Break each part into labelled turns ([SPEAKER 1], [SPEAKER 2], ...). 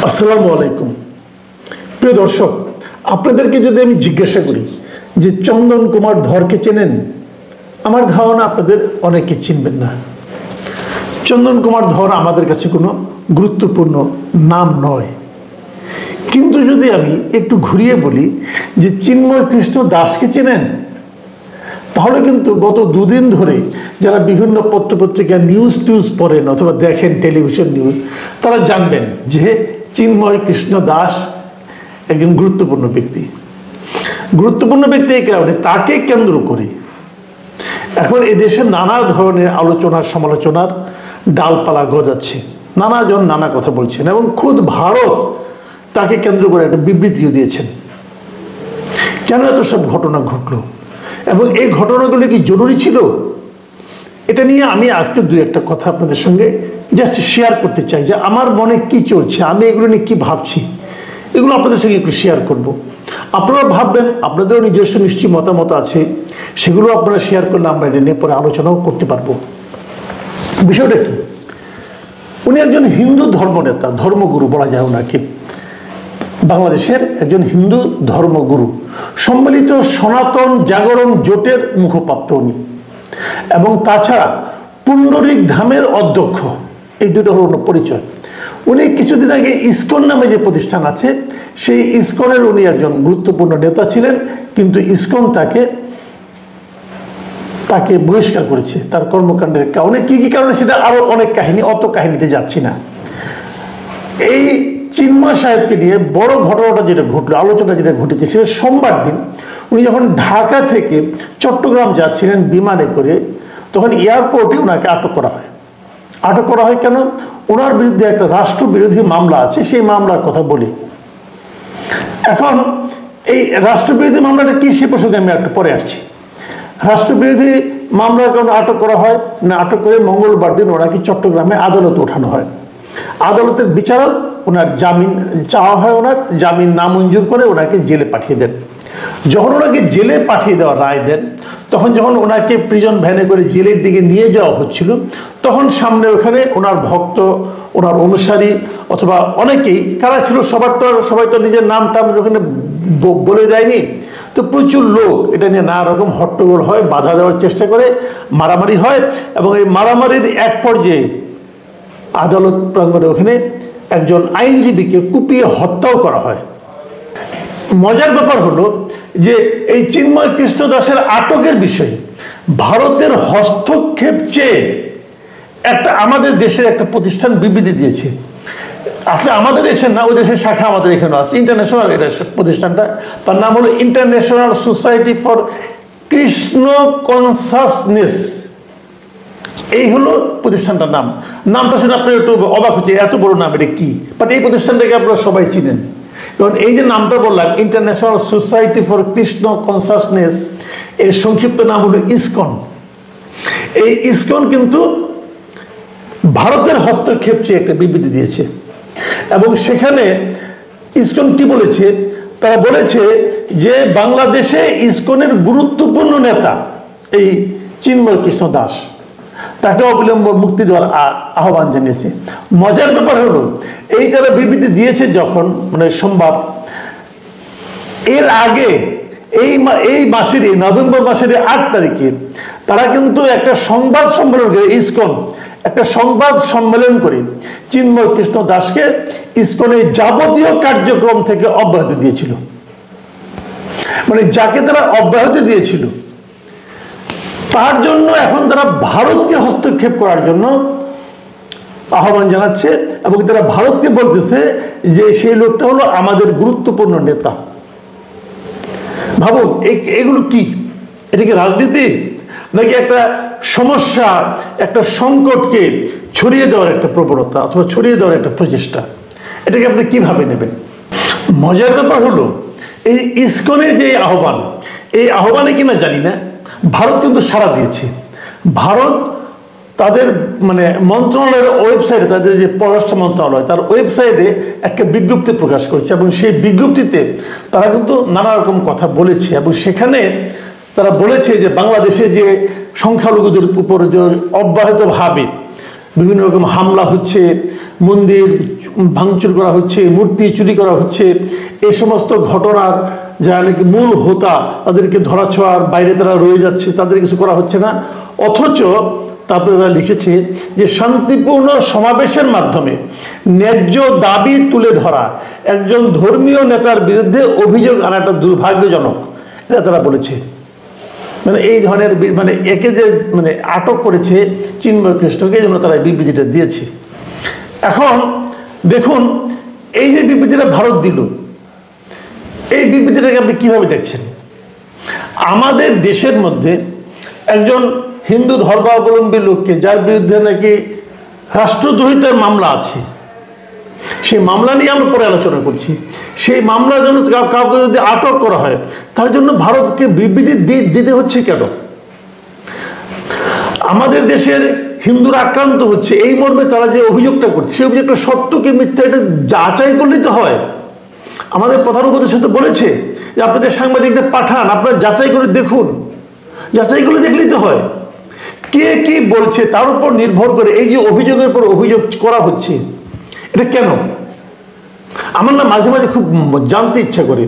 [SPEAKER 1] আসসালামু আলাইকুম। প্রিয় দর্শক, আপনাদেরকে যদি আমি জিজ্ঞাসা করি যে চন্দন কুমার ধরকে চেনেন, আমার ধারণা আপনাদের অনেকে চিনবেন না। চন্দন কুমার ধর আমাদের কাছে কোনো গুরুত্বপূর্ণ নাম নয়। কিন্তু যদি আমি একটু ঘুরিয়ে বলি যে চিন্ময় কৃষ্ণ দাসকে চেনেন, তাহলে কিন্তু গত দুদিন ধরে যারা বিভিন্ন পত্রপত্রিকা নিউজ পড়েন অথবা দেখেন টেলিভিশন নিউজ, তারা জানবেন যে চিন্ময় কৃষ্ণ দাস একজন গুরুত্বপূর্ণ ব্যক্তি। গুরুত্বপূর্ণ ব্যক্তি এই কারণে তাকে কেন্দ্র করে এখন এদেশে নানা ধরনের আলোচনার সমালোচনার ডালপালা গজাচ্ছে, নানাজন নানা কথা বলছেন এবং খুদ ভারত তাকে কেন্দ্র করে একটা বিবৃতিও দিয়েছেন। কেন এত সব ঘটনা ঘটলো এবং এই ঘটনাগুলো কি জরুরি ছিল? এটা নিয়ে আমি আজকে দুই একটা কথা আপনাদের সঙ্গে জাস্ট শেয়ার করতে চাই যে আমার মনে কি চলছে, আমি এগুলো নিয়ে কি ভাবছি, এগুলো আপনাদের সঙ্গে একটু শেয়ার করব। আপনারা ভাববেন, আপনাদেরও নিজস্ব নিশ্চয়ই মতামত আছে, সেগুলো আপনারা শেয়ার করলে আমরা এটা নিয়ে পরে আলোচনাও করতে পারবো। বিষয়টা কি, উনি একজন হিন্দু ধর্মনেতা, ধর্মগুরু বলা যায় ওনাকে, বাংলাদেশের একজন হিন্দু ধর্মগুরু, সম্মিলিত সনাতন জাগরণ জোটের মুখপাত্র উনি, এবং তাছাড়া পুণ্ডরিক ধামের অধ্যক্ষ। এই দুটো হল পরিচয়। উনি কিছুদিন আগে ইসকন নামে যে প্রতিষ্ঠান আছে, সেই ইসকনের উনি একজন গুরুত্বপূর্ণ নেতা ছিলেন, কিন্তু ইসকন তাকে বহিষ্কার করেছে তার কর্মকাণ্ডের কারণে। কি কি কারণে সেটা আরো অনেক কাহিনী, অত কাহিনীতে যাচ্ছি না। এই চিন্ময় সাহেবকে নিয়ে বড় ঘটনাটা যেটা ঘটলো, আলোচনা যেটা ঘটেছে, সেটা সোমবার দিন উনি যখন ঢাকা থেকে চট্টগ্রাম যাচ্ছিলেন বিমানে করে, তখন এয়ারপোর্টে ওনাকে আটক করা হয়। আটক করা হয় কেন? ওনার বিরুদ্ধে একটা রাষ্ট্রবিরোধী মামলা আছে, সেই মামলার কথা বলি। এখন এই রাষ্ট্রবিরোধী মামলাটা কি, সে প্রসঙ্গে আমি একটু পরে আসছি। রাষ্ট্রবিরোধী মামলার কারণে আটক করা হয় না, আটক করে মঙ্গলবার দিন ওনাকে চট্টগ্রামে আদালতে ওঠানো হয়। আদালতের বিচারক ওনার জামিন চাওয়া হয়, ওনার জামিন নামঞ্জুর করে ওনাকে জেলে পাঠিয়ে দেন। যখন ওনাকে জেলে পাঠিয়ে দেওয়ার রায় দেন, তখন যখন ওনাকে প্রিজন ভ্যানে করে জেলের দিকে নিয়ে যাওয়া হচ্ছিল, তখন সামনে ওখানে ওনার ভক্ত, ওনার অনুসারী অথবা অনেকেই কারা ছিল, সবাই তো নিজের নামটা ওখানে বলে দেয়নি, তো প্রচুর লোক এটা নিয়ে নানা রকম হট্টগোল হয়, বাধা দেওয়ার চেষ্টা করে, মারামারি হয়, এবং এই মারামারির এক পর্যায়ে আদালত প্রাঙ্গণে ওখানে একজন আইনজীবীকে কুপিয়ে হত্যাও করা হয়। মজার ব্যাপার হলো যে এই চিন্ময় কৃষ্ণ দাসের আটকের বিষয়ে ভারতের হস্তক্ষেপ চেয়ে আমাদের দেশের একটা প্রতিষ্ঠান বিবৃতি দিয়েছে। আসলে আমাদের দেশের না, ওই দেশের শাখা আমাদের এখানে আছে, ইন্টারন্যাশনাল এটা প্রতিষ্ঠানটা, তার নাম হলো international society for Krishna consciousness. এই হলো প্রতিষ্ঠানটার নাম। নামটা শুনে আপনার একটু অবাক হচ্ছে, এত বড় নাম, এটা কি? বাট এই প্রতিষ্ঠানটাকে আপনারা সবাই চিনেন, কারণ এই যে নামটা বললাম, international society for Krishna consciousness, এর সংক্ষিপ্ত নাম হলো ইসকন। এই ইসকন কিন্তু ভারতের হস্তক্ষেপ চেয়ে একটা বিবৃতি দিয়েছে, এবং সেখানে ইসকন কি বলেছে? তারা বলেছে যে বাংলাদেশে ইসকনের গুরুত্বপূর্ণ নেতা এই চিন্ময় কৃষ্ণ দাস, তাকে অবিলম্বে মুক্তি দেওয়ার আহ্বান জানিয়েছে। মজার ব্যাপার হলো এই তারা বিবৃতি দিয়েছে যখন, মানে সোমবার, এর আগে এই মাসের নভেম্বর মাসের 8 তারিখে তারা কিন্তু একটা সংবাদ সম্মেলন করে, ইসকন একটা সংবাদ সম্মেলন করে চিন্ময় কৃষ্ণ দাসকে ইসকনের যাবতীয় কার্যক্রম থেকে অব্যাহতি দিয়েছিল। মানে যাকে তারা অব্যাহতি দিয়েছিল, তার জন্য এখন তারা ভারতকে হস্তক্ষেপ করার জন্য আহ্বান জানাচ্ছে, এবং তারা ভারতকে বলতেছে যে সেই লোকটা হলো আমাদের গুরুত্বপূর্ণ নেতা। ভাবুন এগুলো কি? এটা কি রাজনীতি, নাকি একটা সমস্যা, একটা সংকটকে ছড়িয়ে দেওয়ার একটা প্রবণতা অথবা ছড়িয়ে দেওয়ার একটা প্রচেষ্টা? এটাকে আপনি কিভাবে নেবেন? মজার ব্যাপার হলো এই ইসকনের যে আহ্বান, এই আহ্বানে কিনা জানি না, ভারত কিন্তু সাড়া দিয়েছে। ভারত তাদের মানে মন্ত্রণালয়ের ওয়েবসাইটে, তাদের যে পররাষ্ট্র মন্ত্রণালয়, তার ওয়েবসাইটে একটা বিজ্ঞপ্তি প্রকাশ করেছে, এবং সেই বিজ্ঞপ্তিতে তারা কিন্তু নানা রকম কথা বলেছে, এবং সেখানে তারা বলেছে যে বাংলাদেশে যে সংখ্যালঘুদের উপর যে অব্যাহতভাবে বিভিন্ন রকম হামলা হচ্ছে, মন্দির ভাঙচুর করা হচ্ছে, মূর্তি চুরি করা হচ্ছে, এই সমস্ত ঘটনার যারা নাকি মূল হোতা তাদেরকে ধরাছোঁয়ার বাইরে তারা রয়ে যাচ্ছে, তাদের কিছু করা হচ্ছে না। অথচ তারপরে তারা লিখেছে যে শান্তিপূর্ণ সমাবেশের মাধ্যমে ন্যায্য দাবি তুলে ধরা একজন ধর্মীয় নেতার বিরুদ্ধে অভিযোগ আনাটা দুর্ভাগ্যজনক, এটা তারা বলেছে। মানে এই ধরনের মানে একে যে মানে আটক করেছে চিন্ময় কৃষ্ণকে, যেন তারা বিবৃতিটা দিয়েছে। এখন দেখুন, এই যে বিবৃতিটা ভারত দিল, এই বিবৃতিটাকে আপনি কিভাবে দেখছেন? আমাদের দেশের মধ্যে একজন হিন্দু ধর্মাবলম্বী লোককে, যার বিরুদ্ধে নাকি রাষ্ট্রদ্রোহিতার মামলা আছে, সেই মামলা নিয়ে আমরা পরে আলোচনা করছি, সেই মামলার জন্য কাউকে যদি আটক করা হয়, তার জন্য ভারতকে বিবৃতি দিতে হচ্ছে কেন? আমাদের দেশের হিন্দুরা আক্রান্ত হচ্ছে এই মর্মে তারা যে অভিযোগটা করছে, সেই অভিযোগটা সত্য কি মিথ্যা এটা যাচাই করলেই তো হয়। আমাদের প্রধান উপদেষ্টা তো বলেছে যে আপনাদের সাংবাদিকদের পাঠান, আপনারা যাচাই করে দেখুন, যাচাই করে দেখলেই তো হয়। কে কি বলছে তার উপর নির্ভর করে এই যে অভিযোগের পর অভিযোগ করা হচ্ছে, এটা কেন? আমার না মাঝে মাঝে খুব জানতে ইচ্ছা করে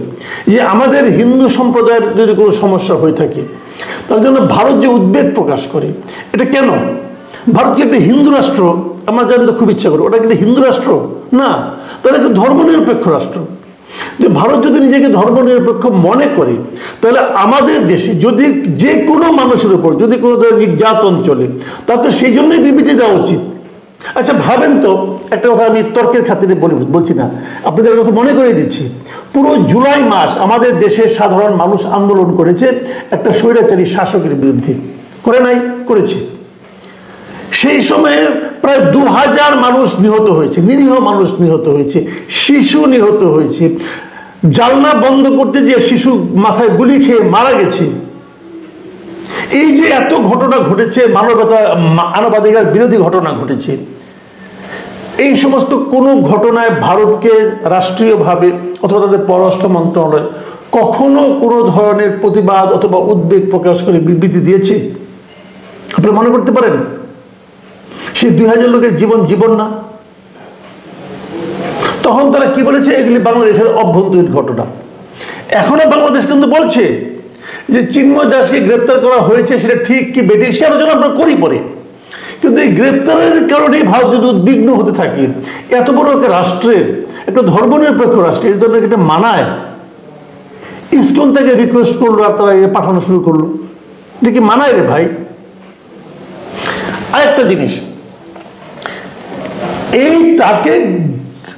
[SPEAKER 1] যে আমাদের হিন্দু সম্প্রদায়ের যদি কোনো সমস্যা হয়ে থাকে, তার জন্য ভারত যে উদ্বেগ প্রকাশ করে, এটা কেন? ভারত কি একটা হিন্দু রাষ্ট্র? আমার জানতে খুব ইচ্ছা করে, ওটা কিন্তু হিন্দু রাষ্ট্র না, তারা একটা ধর্মনিরপেক্ষ রাষ্ট্র। যে ভারত যদি নিজেকে ধর্মনিরপেক্ষ মনে করে, তাহলে আমাদের দেশে যদি যে কোনো মানুষের উপর যদি কোনো ধরনের নির্যাতন চলে, তার তো সেই জন্যই বিবৃতি দেওয়া উচিত। আচ্ছা ভাবেন তো, একটা কথা আমি তর্কের খাতিরে বলছি না, আপনাদের কথা মনে করে দিচ্ছি। পুরো জুলাই মাস আমাদের দেশের সাধারণ মানুষ আন্দোলন করেছে একটা স্বৈরাচারী শাসকের বিরুদ্ধে, করে নাই? করেছে। সেই সময়ে প্রায় 2000 মানুষ নিহত হয়েছে, নিরীহ মানুষ নিহত হয়েছে, শিশু নিহত হয়েছে, জানলা বন্ধ করতে গিয়ে শিশু মাথায় গুলি খেয়ে মারা গেছে। এই যে এত ঘটনা ঘটেছে, মানবাধিকার বিরোধী ঘটনা ঘটেছে, এই সমস্ত কোনো ঘটনায় ভারতকে রাষ্ট্রীয়ভাবে অথবা তাদের পররাষ্ট্র মন্ত্রণালয় কখনো কোনো ধরনের প্রতিবাদ অথবা উদ্বেগ প্রকাশ করে বিবৃতি দিয়েছে? আপনি মনে করতে পারেন? সেই 2000 লোকের জীবন না? তখন তারা কি বলেছে? এগুলি বাংলাদেশের অভ্যন্তরীণ ঘটনা। এখনো বাংলাদেশ কিন্তু বলছে যে চিন্ময় দাসকে গ্রেপ্তার করা হয়েছে, সেটা ঠিক কি বেঠিক সে আলোচনা আমরা করি পরে। কিন্তু এই গ্রেপ্তারের কারণেই ভারত যদি উদ্বিগ্ন হতে থাকে, এত বড় একটা রাষ্ট্রের, একটা ধর্মনিরপেক্ষ রাষ্ট্রের জন্য এটা মানায়? ইসকন তাকে রিকোয়েস্ট করলো আর তারা পাঠানো শুরু করলো, এটা কি মানায় রে ভাই? আরেকটা জিনিস, এই তাকে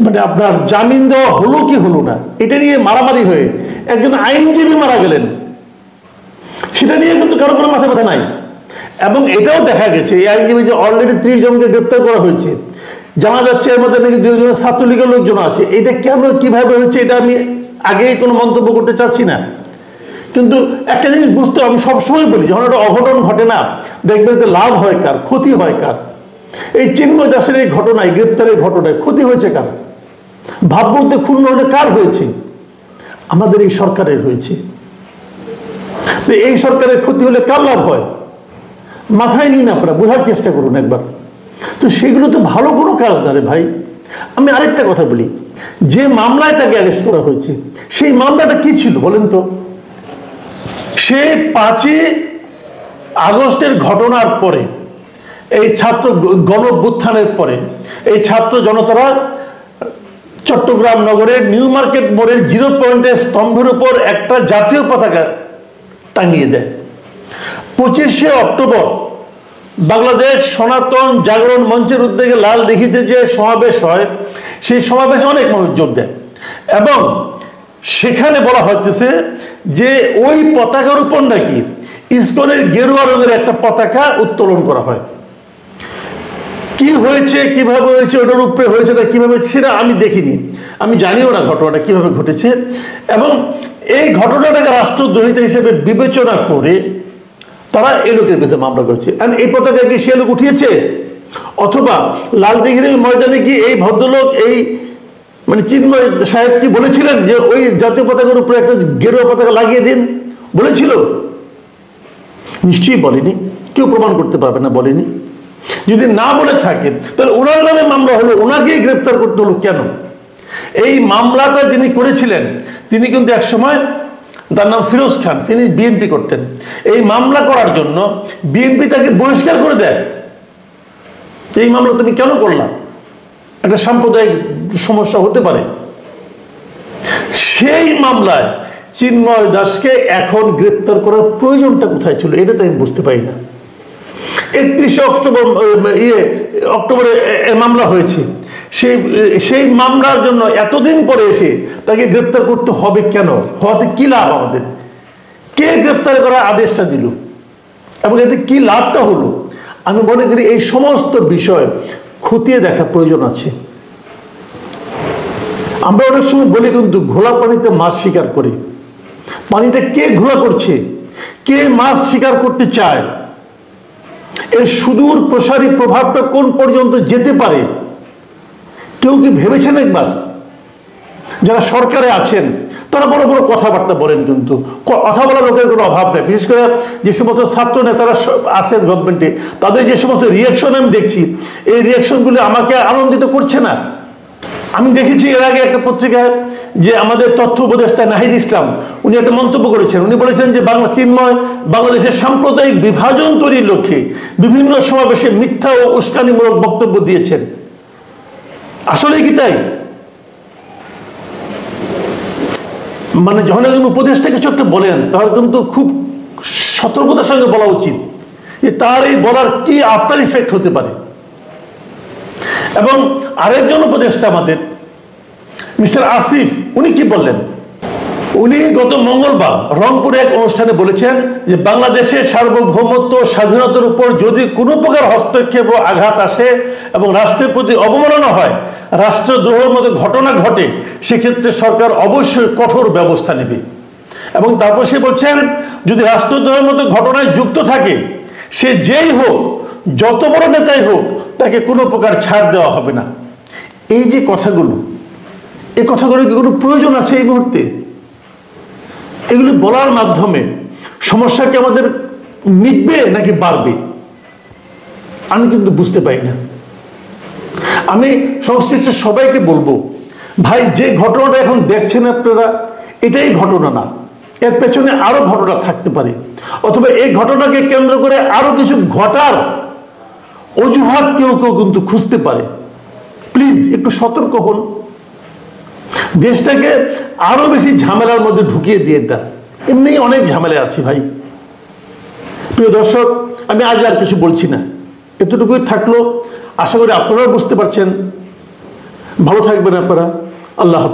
[SPEAKER 1] মানে আপনার জামিন দেওয়া হলো কি হলো না, এটা নিয়ে মারামারি হয়ে একজন আইনজীবী মারা গেলেন, সেটা নিয়ে কিন্তু কারো কোনো মাথা ব্যথা নাই। এবং এটাও দেখা গেছে এই আইনজীবী যে অলরেডি 30 জনকে গ্রেপ্তার করা হয়েছে, জানা যাচ্ছে এর মধ্যে নাকি 2 জন ছাত্রলীগের লোকজন আছে। এটা কেন কিভাবে হয়েছে এটা আমি আগেই কোনো মন্তব্য করতে চাচ্ছি না, কিন্তু একটা জিনিস বুঝতে আমি সবসময় বলি, যখন একটা অঘটন ঘটে না, দেখবেন যে লাভ হয় কার, ক্ষতি হয় কার? এই চিন্ময় দাসের এই ঘটনায়, গ্রেপ্তারের ঘটনায় ক্ষতি হয়েছে কার? ভাবমূর্তি ক্ষুণ্ণ হলে কার হয়েছে? আমাদের এই সরকারের হয়েছে। এই সরকারের ক্ষতি হলে কার লাভ হয়? মাথায় নিন, আপনারা বোঝার চেষ্টা করুন একবার। তো সেগুলো তো ভালো কোনো কাজ না রে ভাই। আমি আরেকটা কথা বলি, যে মামলায় তাকে অ্যারেস্ট করা হয়েছে, সেই মামলাটা কি ছিল বলেন তো? সে 5ই আগস্টের ঘটনার পরে, এই ছাত্র গণঅভ্যুত্থানের পরে এই ছাত্র জনতারা চট্টগ্রাম নগরের নিউ মার্কেট মোড়ের 0 পয়েন্টের স্তম্ভের উপর একটা জাতীয় পতাকা টাঙিয়ে দেয়। 25শে অক্টোবর বাংলাদেশ সনাতন জাগরণ মঞ্চের উদ্যোগে লাল দিঘিতে যে সমাবেশ হয়, সেই সমাবেশে অনেক মানুষ যোগ দেয় এবং সেখানে বলা হচ্ছে যে ওই পতাকার উপর নাকি ইসকনের গেরুয়া রঙের একটা পতাকা উত্তোলন করা হয়। কি হয়েছে, কিভাবে হয়েছে, ওটার উপরে হয়েছে না কিভাবে, সেটা আমি দেখিনি, আমি জানিও না ঘটনাটা কিভাবে ঘটেছে। এবং এই ঘটনাটাকে রাষ্ট্রদ্রোহিতা হিসেবে বিবেচনা করে তারা এই লোকের বিরুদ্ধে মামলা করেছে। এই পতাকা কি সে লোক উঠিয়েছে? অথবা লালদিঘির ময়দানে কি এই ভদ্রলোক, এই মানে চিন্ময় সাহেব কি বলেছিলেন যে ওই জাতীয় পতাকার উপরে একটা গেরুয়া পতাকা লাগিয়ে দিন? বলেছিল? নিশ্চয়ই বলেনি, কেউ প্রমাণ করতে পারবে না বলেনি। যদি না বলে থাকেন তাহলে ওনার নামে মামলা হলো, ওনাকেই গ্রেপ্তার করতে হলো কেন? এই মামলাটা যিনি করেছিলেন তিনি কিন্তু একসময়, তার নাম ফিরোজ খান, তিনি বিএনপি করতেন। এই মামলা করার জন্য বিএনপি তাকে বহিষ্কার করে দেয়। এই মামলা তুমি কেন করলা? একটা সাম্প্রদায়িক সমস্যা হতে পারে। সেই মামলায় চিন্ময় দাসকে এখন গ্রেপ্তার করার প্রয়োজনটা কোথায় ছিল, এটা তো আমি বুঝতে পারি না। 31 অক্টোবরে মামলা হয়েছে, সেই মামলার জন্য এতদিন পরে এসে তাকে গ্রেপ্তার করতে হবে কেন? হওয়াতে কি লাভ আমাদের? কে গ্রেপ্তার করার আদেশটা দিল এবং এতে কি লাভটা হলো? আমি মনে করি এই সমস্ত বিষয় খতিয়ে দেখার প্রয়োজন আছে। আমরা অনেক সময় বলি কিন্তু ঘোলা পানিতে মাছ শিকার করি। পানিটা কে ঘোলা করছে, কে মাছ শিকার করতে চায়, এর সুদূর প্রসারী প্রভাবটা কোন পর্যন্ত যেতে পারে কেউ কি ভেবেছেন একবার? যারা সরকারে আছেন তারা বড় বড় কথাবার্তা বলেন, কিন্তু কথা বলার লোকের কোনো অভাব নেই। বিশেষ করে যে সমস্ত ছাত্র নেতারা আছেন গভর্নমেন্টে, তাদের যে সমস্ত রিয়াকশন আমি দেখছি, এই রিয়াকশনগুলি আমাকে আনন্দিত করছে না। আমি দেখেছি এর আগে একটা পত্রিকায় যে আমাদের তথ্য উপদেষ্টা নাহিদ ইসলাম উনি একটা মন্তব্য করেছেন। উনি বলেছেন যে চিন্ময় বাংলাদেশের সাম্প্রদায়িক বিভাজন তৈরির লক্ষ্যে বিভিন্ন সমাবেশে মিথ্যা ও উস্কানিমূলক বক্তব্য দিয়েছেন। আসলে কি তাই? যখন একজন উপদেষ্টা কিছু একটা বলেন তাহলে কিন্তু খুব সতর্কতার সঙ্গে বলা উচিত যে তার এই বলার কি আফটার ইফেক্ট হতে পারে। এবং আরেকজন উপদেষ্টা আমাদের মিস্টার আসিফ, উনি কি বললেন? উনি গত মঙ্গলবার রংপুরে এক অনুষ্ঠানে বলেছেন যে বাংলাদেশের সার্বভৌমত্ব স্বাধীনতার উপর যদি কোনো প্রকার হস্তক্ষেপ ও আঘাত আসে এবং রাষ্ট্রের প্রতি অবমাননা হয়, রাষ্ট্রদ্রোহের মতো ঘটনা ঘটে, সেক্ষেত্রে সরকার অবশ্যই কঠোর ব্যবস্থা নেবে। এবং তারপর সে বলছেন যদি রাষ্ট্রদ্রোহের মতো ঘটনায় যুক্ত থাকে সে যেই হোক, যত বড় নেতাই হোক, তাকে কোনো প্রকার ছাড় দেওয়া হবে না। এই যে কথাগুলো, এই কথাগুলো কি কোনো প্রয়োজন আছে এই মুহূর্তে? এগুলি বলার মাধ্যমে সমস্যা কি আমাদের মিটবে নাকি বাড়বে? আমি কিন্তু বুঝতে পারি না। আমি সংশ্লিষ্ট সবাইকে বলবো, ভাই যে ঘটনাটা এখন দেখছেন আপনারা, এটাই ঘটনা না, এর পেছনে আরো ঘটনা থাকতে পারে, অথবা এই ঘটনাকে কেন্দ্র করে আরো কিছু ঘটার অজুহাত কেউ কেউ কিন্তু খুঁজতে পারে। প্লিজ একটু সতর্ক হন, দেশটাকে আরো বেশি ঝামেলার মধ্যে ঢুকিয়ে দিয়ে দেয়। এমনি অনেক ঝামেলা আছে ভাই। প্রিয় দর্শক, আমি আজ আর কিছু বলছি না, এতটুকুই থাকলো। আশা করি আপনারাও বুঝতে পারছেন। ভালো থাকবেন আপনারা। আল্লাহ হাফেজ।